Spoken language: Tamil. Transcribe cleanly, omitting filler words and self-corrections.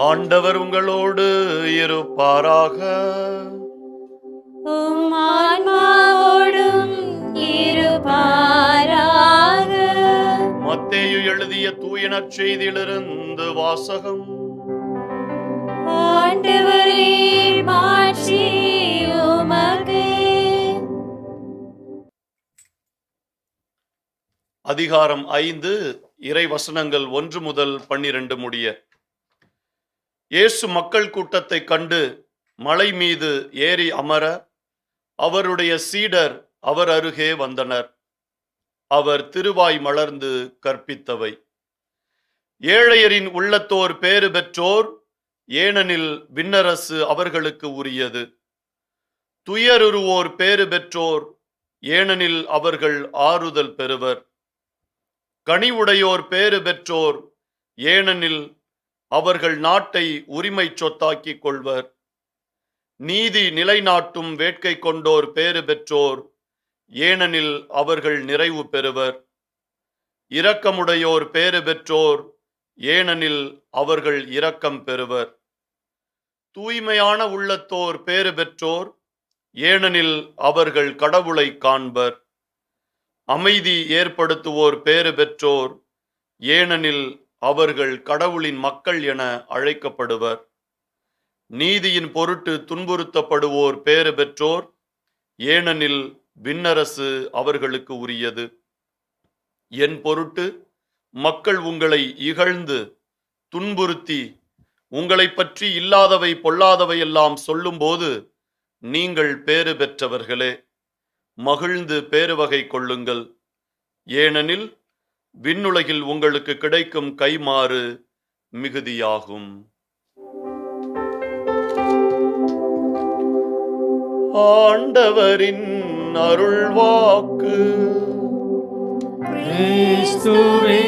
ஆண்டவர் உங்களோடு இருப்பாராக. உம் ஆன்மாவோடும் இருப்பாராக. மத்தேயு எழுதிய தூய நற்செய்தியிலிருந்து வாசகம். ஆண்டவரே, மாட்சி உமக்கே. அதிகாரம் 5, இறை வசனங்கள் 1 முதல் 12 முடிய. இயேசு மக்கள் கூட்டத்தை கண்டு மலை மீது ஏறி அமர அவருடைய சீடர் அவர் அருகே வந்தனர். அவர் திருவாய் மலர்ந்து கற்பித்தவை. ஏழையரின் உள்ளத்தோர் பேறு பெற்றோர், ஏனெனில் விண்ணரசு அவர்களுக்கு உரியது. துயருருவோர் பேறு பெற்றோர், ஏனெனில் அவர்கள் ஆறுதல் பெறுவர். கனிவுடையோர் பேறு பெற்றோர், ஏனெனில் அவர்கள் நாட்டை உரிமை சொத்தாக்கிக் கொள்வர். நீதி நிலைநாட்டும் வேட்கை கொண்டோர் பேறு பெற்றோர், ஏனெனில் அவர்கள் நிறைவு பெறுவர். இரக்கமுடையோர் பேறு பெற்றோர், ஏனெனில் அவர்கள் இரக்கம் பெறுவர். தூய்மையான உள்ளத்தோர் பேறு பெற்றோர், ஏனெனில் அவர்கள் கடவுளை காண்பர். அமைதி ஏற்படுத்துவோர் பேறு பெற்றோர், ஏனெனில் அவர்கள் கடவுளின் மக்கள் என அழைக்கப்படுவர். நீதியின் பொருட்டு துன்புறுத்தப்படுவோர் பேறு பெற்றோர், ஏனெனில் விண்ணரசு அவர்களுக்கு உரியது. என் பொருட்டு மக்கள் உங்களை இகழ்ந்து துன்புறுத்தி உங்களை பற்றி இல்லாதவை பொல்லாதவை எல்லாம் சொல்லும்போது நீங்கள் பேறு பெற்றவர்களே. மகிழ்ந்து பேருவகை கொள்ளுங்கள், ஏனெனில் விண்ணுலகில் உங்களுக்கு கிடைக்கும் கைமாறு மிகுதியாகும். ஆண்டவரின் அருள்வாக்கு. கிறிஸ்துவே